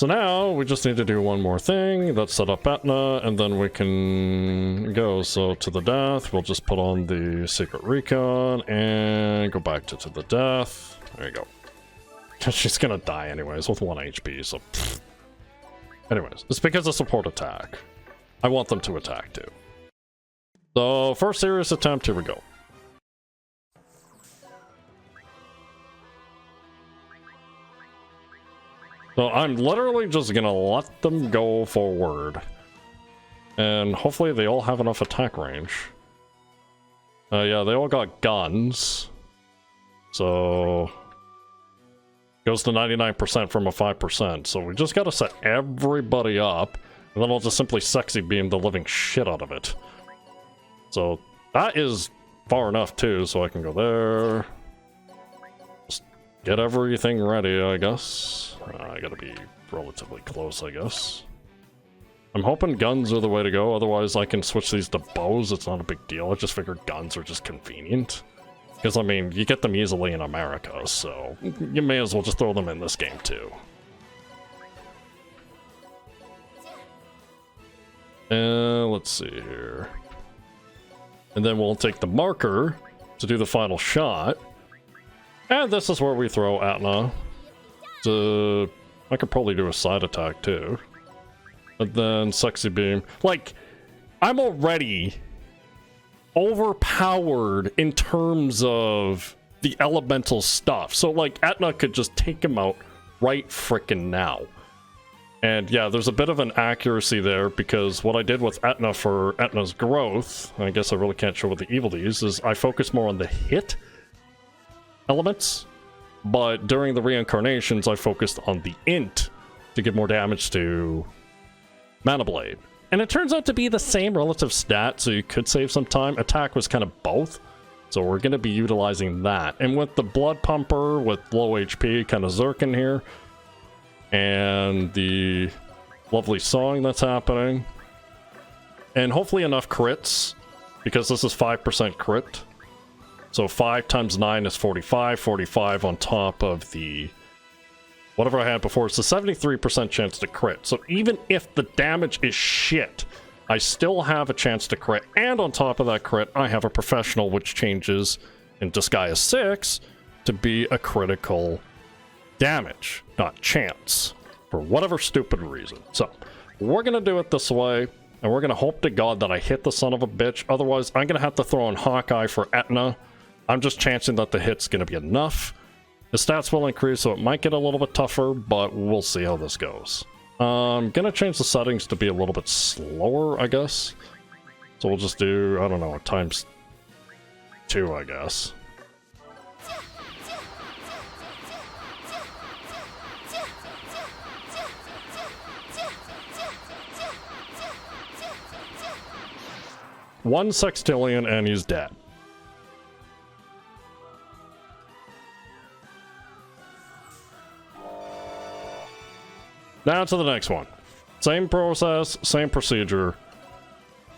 So now we just need to do one more thing. Let's set up Etna, and then we can go. So to the death, we'll just put on the secret recon and go back to the death. There you go. She's gonna die anyways with 1 HP, so... Anyways, it's because of support attack. I want them to attack too. So, first serious attempt, here we go. So I'm literally just gonna let them go forward. And hopefully they all have enough attack range. Yeah, they all got guns. So... Goes to 99% from a 5%. So we just gotta set everybody up. And then I'll just simply sexy beam the living shit out of it. So that is far enough too, so I can go there. Just get everything ready, I guess. I gotta be relatively close, I guess. I'm hoping guns are the way to go, otherwise I can switch these to bows, it's not a big deal. I just figured guns are just convenient. Because, I mean, you get them easily in America, so you may as well just throw them in this game too. Let's see here. And then we'll take the marker to do the final shot. And this is where we throw Etna. I could probably do a side attack too. And then sexy beam. Like, I'm already overpowered in terms of the elemental stuff. So, like, Etna could just take him out right frickin' now. And yeah, there's a bit of an accuracy there, because what I did with Etna for Etna's growth, I guess I really can't show what the evil is I focus more on the hit elements, but during the reincarnations I focused on the int to give more damage to Mana Blade. And it turns out to be the same relative stat, so you could save some time. Attack was kind of both, so we're going to be utilizing that. And with the Blood Pumper, with low HP, kind of Zerkin here, and the lovely song that's happening, and hopefully enough crits, because this is 5% crit. So 5 times 9 is 45, 45 on top of the... whatever I had before, it's a 73% chance to crit. So even if the damage is shit, I still have a chance to crit. And on top of that crit, I have a professional, which changes in Disgaea 6 to be a critical damage, not chance, for whatever stupid reason. So we're going to do it this way, and we're going to hope to God that I hit the son of a bitch. Otherwise, I'm going to have to throw in Hawkeye for Etna. I'm just chancing that the hit's going to be enough. The stats will increase, so it might get a little bit tougher, but we'll see how this goes. I'm gonna change the settings to be a little bit slower, I guess. So we'll just do, I don't know, times 2, I guess. One sextillion and he's dead. Now to the next one. Same process, same procedure.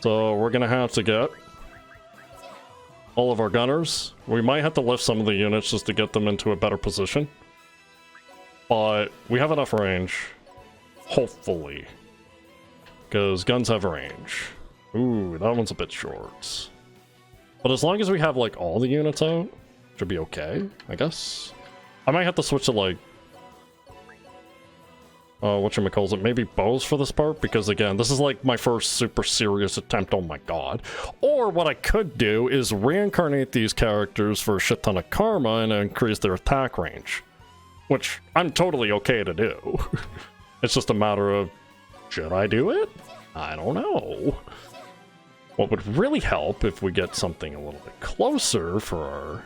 So we're gonna have to get all of our gunners. We might have to lift some of the units just to get them into a better position. But we have enough range. Hopefully. Because guns have range. Ooh, that one's a bit short. But as long as we have, like, all the units out, should be okay, I guess. I might have to switch to, like, whatchamacallit, maybe bows for this part, because again, this is like my first super serious attempt, oh my god. Or what I could do is reincarnate these characters for a shit ton of karma and increase their attack range. Which I'm totally okay to do. It's just a matter of, should I do it? I don't know. What would really help if we get something a little bit closer for our...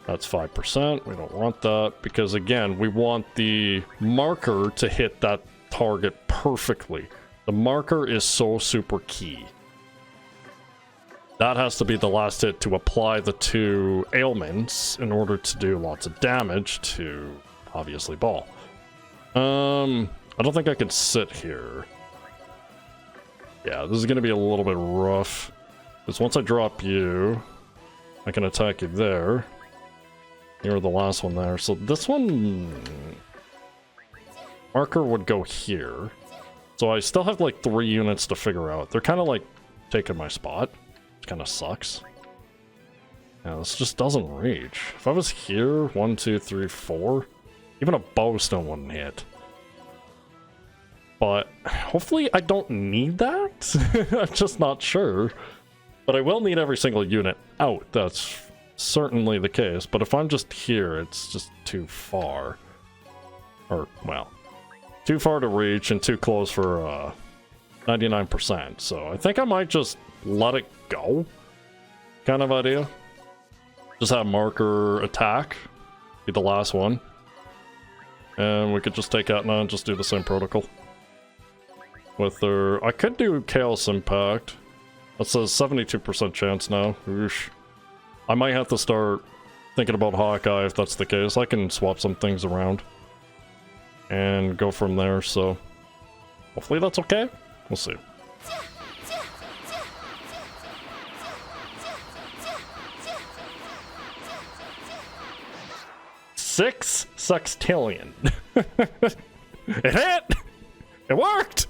That's 5%. We don't want that because, again, we want the marker to hit that target perfectly. The marker is so super key. That has to be the last hit to apply the 2 ailments in order to do lots of damage to, obviously, Baal. I don't think I can sit here. Yeah, this is going to be a little bit rough. Because once I drop you, I can attack you there. You're the last one there. So this one... Marker would go here. So I still have like 3 units to figure out. They're kind of like taking my spot. Which kind of sucks. Yeah, this just doesn't reach. If I was here, 1, 2, 3, 4, even a bowstone wouldn't hit. But hopefully I don't need that. I'm just not sure. But I will need every single unit out. That's certainly the case. But if I'm just here, it's just too far. Or, well, too far to reach and too close for 99%. So I think I might just let it go. Kind of idea. Just have Marker attack. Be the last one. And we could just take Etna and just do the same protocol. With her... I could do Chaos Impact. That says 72% chance now. Oosh. I might have to start thinking about Hawkeye if that's the case. I can swap some things around. And go from there, so... hopefully that's okay? We'll see. Six sextillion. It hit! It worked!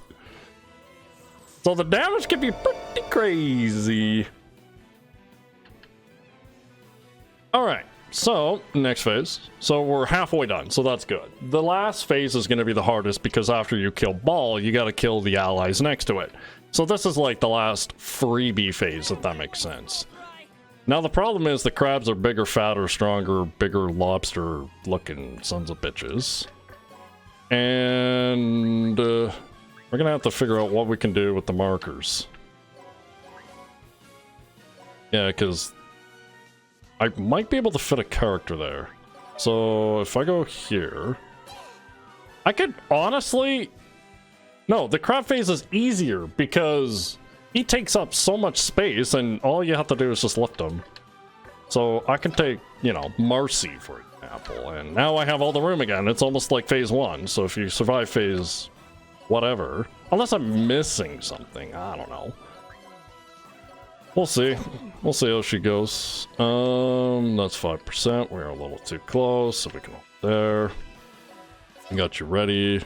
So the damage can be pretty crazy. Alright, so next phase. So we're halfway done, so that's good. The last phase is going to be the hardest because after you kill Baal, you got to kill the allies next to it. So this is like the last freebie phase, if that makes sense. Now the problem is the crabs are bigger, fatter, stronger, bigger lobster looking sons of bitches. And we're gonna have to figure out what we can do with the markers. Yeah, because I might be able to fit a character there. So if I go here, I could honestly... No, the crab phase is easier because he takes up so much space and all you have to do is just lift him. So I can take, you know, Marcy, for example, and now I have all the room again. It's almost like phase 1, so if you survive phase whatever, unless I'm missing something, I don't know. We'll see. We'll see how she goes. That's 5%. We're a little too close, so we can hold there. I got you ready.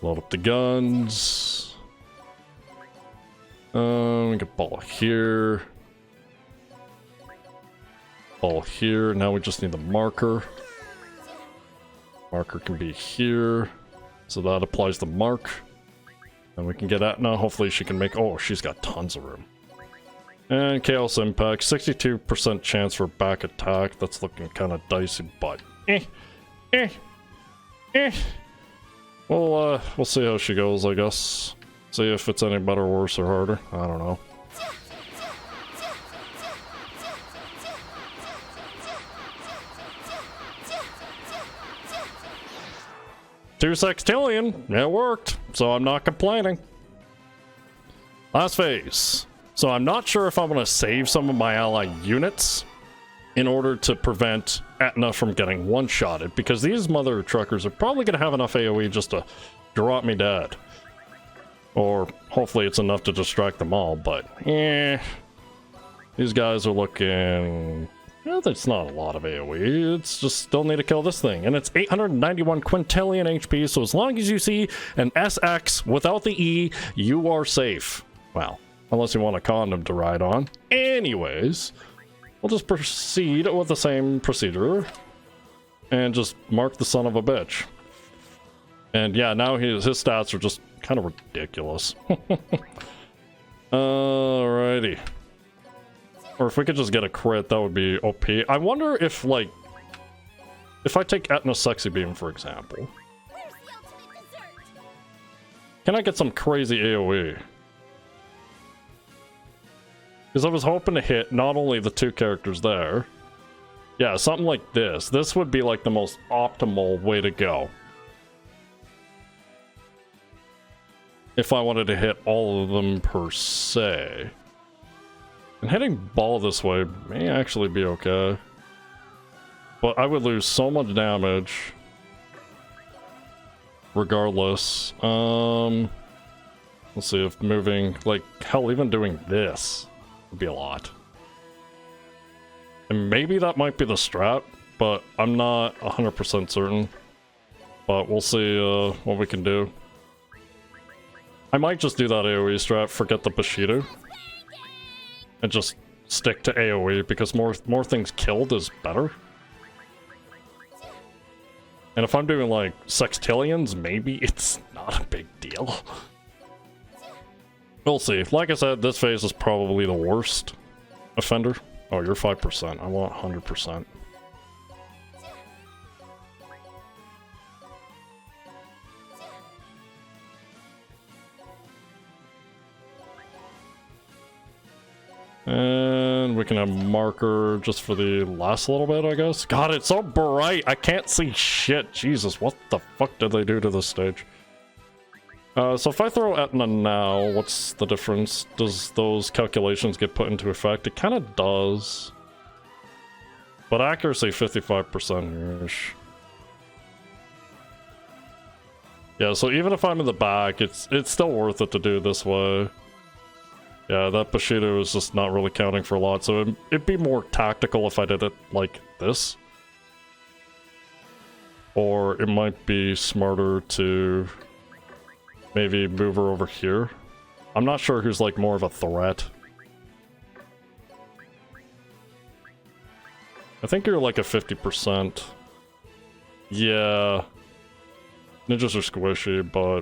Load up the guns. We can ball here. Ball here. Now we just need the marker. Marker can be here. So that applies the mark. And we can get Etna. Hopefully she can make... Oh, she's got tons of room. And Chaos Impact. 62% chance for back attack. That's looking kind of dicey, but... We'll see how she goes, I guess. See if it's any better, worse, or harder. I don't know. Two sextillion. It worked. So I'm not complaining. Last phase. So I'm not sure if I'm going to save some of my ally units in order to prevent Etna from getting one-shotted, because these mother truckers are probably going to have enough AoE just to drop me dead. Or hopefully it's enough to distract them all, but these guys are looking... Well, that's not a lot of AoE, it's just still need to kill this thing. And it's 891 quintillion HP, so as long as you see an SX without the E, you are safe. Well, unless you want a condom to ride on. Anyways, we'll just proceed with the same procedure. And just mark the son of a bitch. And yeah, now his stats are just kind of ridiculous. Alrighty. Or if we could just get a crit, that would be OP. I wonder if, like... If I take Etna's Sexy Beam, for example. Can I get some crazy AoE? Because I was hoping to hit not only the two characters there. Yeah, something like this. This would be like the most optimal way to go. If I wanted to hit all of them per se. And hitting Baal this way may actually be okay. But I would lose so much damage. Regardless. Let's see if moving, like, hell, even doing this would be a lot. And maybe that might be the strat, but I'm not 100% certain. But we'll see what we can do. I might just do that AoE strat, forget the Bushido, and just stick to AoE, because more things killed is better. And if I'm doing like sextillions, maybe it's not a big deal. We'll see. Like I said, this phase is probably the worst offender. Oh, you're 5%. I want 100%. And we can have marker just for the last little bit, I guess. God, it's so bright. I can't see shit. Jesus, what the fuck did they do to this stage? So if I throw Etna now, what's the difference? Does those calculations get put into effect? It kind of does. But accuracy 55%-ish. Yeah, so even if I'm in the back, it's still worth it to do this way. Yeah, that Bushido is just not really counting for a lot, so it'd be more tactical if I did it like this. Or it might be smarter to maybe move her over here. I'm not sure who's like more of a threat. I think you're like a 50%. Yeah. Ninjas are squishy, but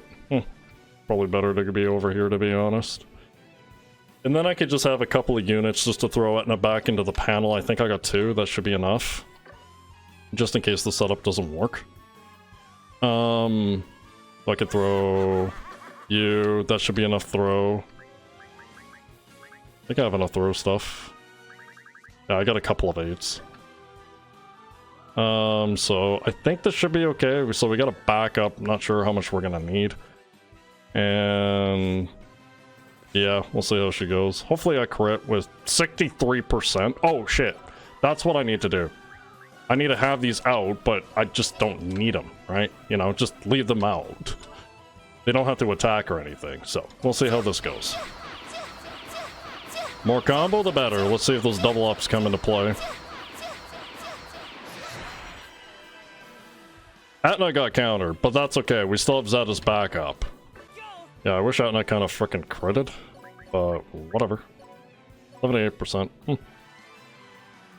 probably better to be over here, to be honest. And then I could just have a couple of units just to throw Etna back into the panel. I think I got 2. That should be enough. Just in case the setup doesn't work. I could throw you. That should be enough throw. I think I have enough throw stuff. Yeah, I got a couple of 8s. So I think this should be okay. So we got a backup. Not sure how much we're gonna need. And yeah, we'll see how she goes. Hopefully I crit with 63%. Oh shit. That's what I need to do. I need to have these out, but I just don't need them, right? You know, just leave them out. They don't have to attack or anything, so we'll see how this goes. More combo, the better. Let's see if those double ups come into play. Etna got countered, but that's okay. We still have Zeta's backup. Yeah, I wish Etna kind of frickin' critted, but whatever. 78%.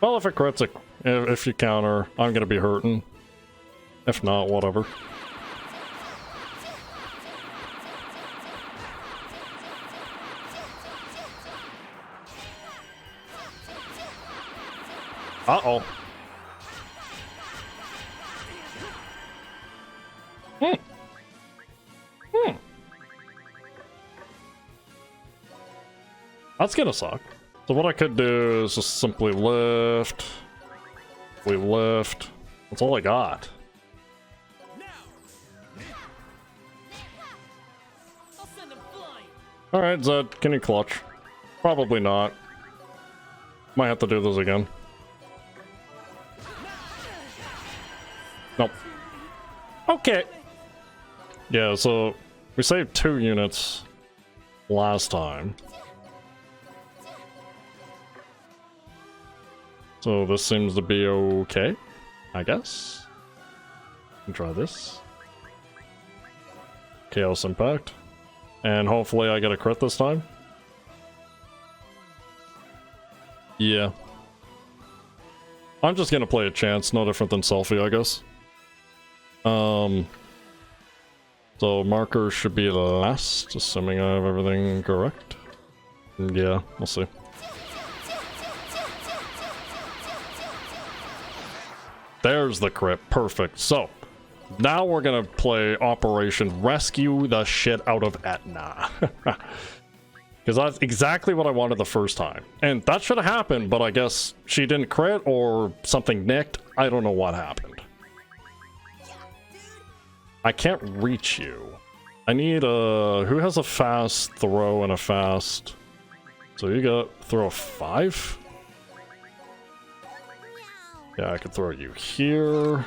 Well, if it crits, if you counter, I'm gonna be hurting. If not, whatever. Uh-oh. That's gonna suck. So what I could do is just simply lift. We lift. That's all I got. Alright, Zed, can you clutch? Probably not. Might have to do this again. Nope. Okay. Yeah, so we saved 2 units last time. So this seems to be okay, I guess. Try this. Chaos Impact. And hopefully I get a crit this time. Yeah. I'm just gonna play a chance, no different than Selfie, I guess. So marker should be last, assuming I have everything correct. Yeah, we'll see. There's the crit, perfect. So, now we're gonna play Operation Rescue the shit out of Etna. Because that's exactly what I wanted the first time. And that should have happened, but I guess she didn't crit or something nicked. I don't know what happened. I can't reach you. I need a... Who has a fast throw and a fast... So you got throw 5? Yeah, I could throw you here.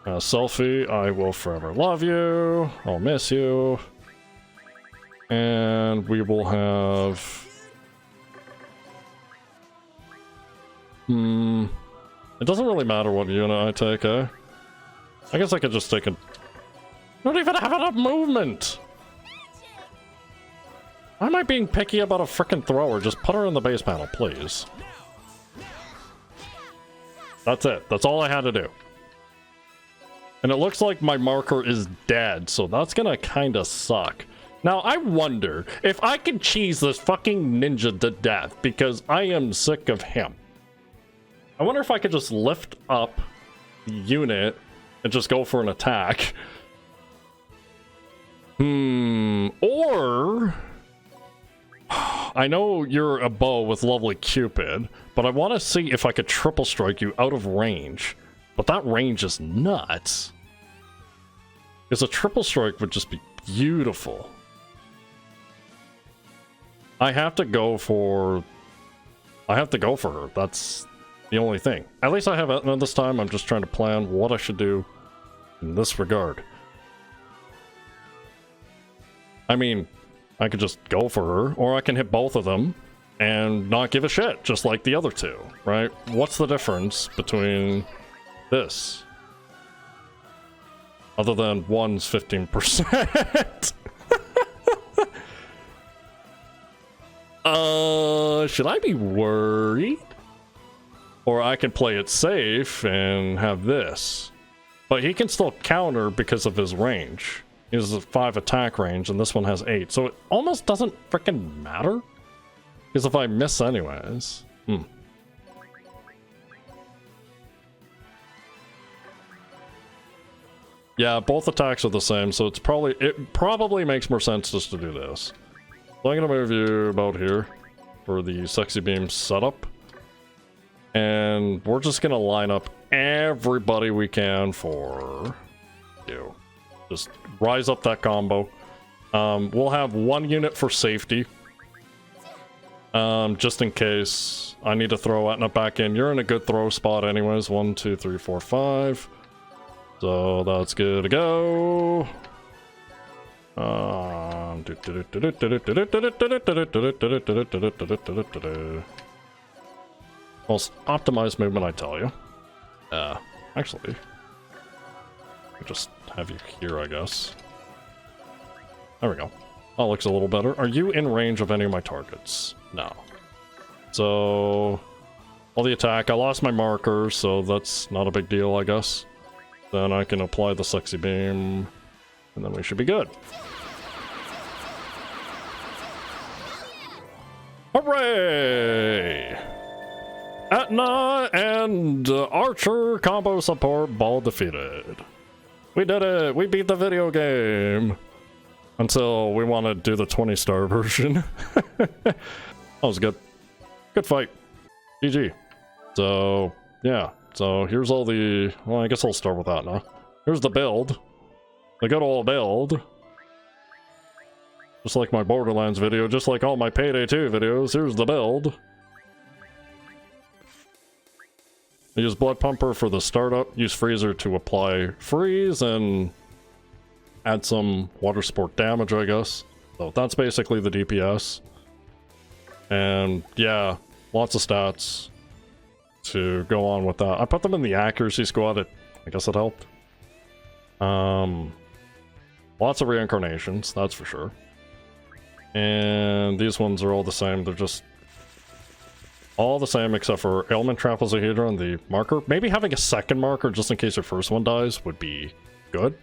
Selfie, I will forever love you. I'll miss you. And we will have... It doesn't really matter what unit I take, eh? I guess I could just take a... Don't even have enough movement! Why am I being picky about a frickin' thrower? Just put her in the base panel, please. That's it. That's all I had to do. And it looks like my marker is dead, so that's gonna kinda suck. Now, I wonder if I can cheese this fucking ninja to death, because I am sick of him. I wonder if I could just lift up the unit and just go for an attack. Or... I know you're a bow with lovely Cupid, but I want to see if I could triple strike you out of range. But that range is nuts. Because a triple strike would just be beautiful. I have to go for her. That's the only thing. At least I have Etna this time. I'm just trying to plan what I should do in this regard. I mean, I could just go for her, or I can hit both of them and not give a shit, just like the other two, right? What's the difference between this? Other than one's 15%. Should I be worried? Or I can play it safe and have this. But he can still counter because of his range. He has a 5 attack range, and this one has 8. So it almost doesn't frickin' matter. Because if I miss anyways... Yeah, both attacks are the same, so it probably makes more sense just to do this. So I'm gonna move you about here for the Sexy Beam setup. And we're just gonna line up everybody we can for you. Just rise up that combo. We'll have one unit for safety. Just in case I need to throw Etna back in. You're in a good throw spot anyways. 1, 2, 3, 4, 5. So that's good to go. Most optimized movement, I tell you. Actually, I'll just have you here, I guess. There we go. That looks a little better. Are you in range of any of my targets? No. So, all the attack. I lost my marker, so that's not a big deal, I guess. Then I can apply the Sexy Beam, and then we should be good. Hooray! Etna and Archer combo support Baal defeated. We did it! We beat the video game! Until we want to do the 20-star version. That was good. Good fight. GG. So, yeah. So here's all the... Well, I guess I'll start with that now. Here's the build. The good old build. Just like my Borderlands video, just like all my Payday 2 videos, here's the build. I use Blood Pumper for the startup, use Freezer to apply freeze, and add some water sport damage, I guess. So that's basically the DPS. And yeah, lots of stats to go on with that. I put them in the accuracy squad, I guess it helped. Lots of reincarnations, that's for sure. And these ones are all the same, they're just all the same except for Ailment Trapezohedron, the marker. Maybe having a second marker just in case your first one dies would be good,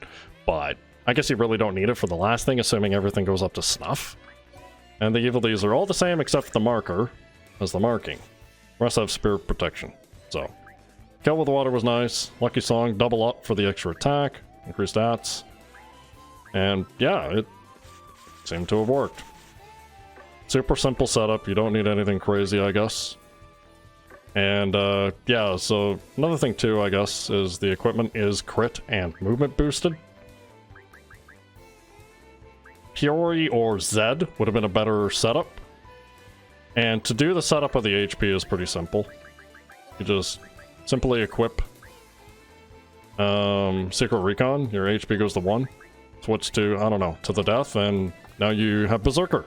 but I guess you really don't need it for the last thing, assuming everything goes up to snuff. And the Evil Deeds are all the same except for the marker as the marking. The rest have Spirit Protection. So, Kill with Water was nice. Lucky Song, double up for the extra attack, increased stats. And yeah, it seemed to have worked. Super simple setup, you don't need anything crazy, I guess. And yeah, so another thing too, I guess, is the equipment is crit and movement boosted. Fury or Zed would have been a better setup. And to do the setup of the HP is pretty simple. You just simply equip Secret Recon, your HP goes to 1. Switch to, I don't know, to the death, and now you have Berserker.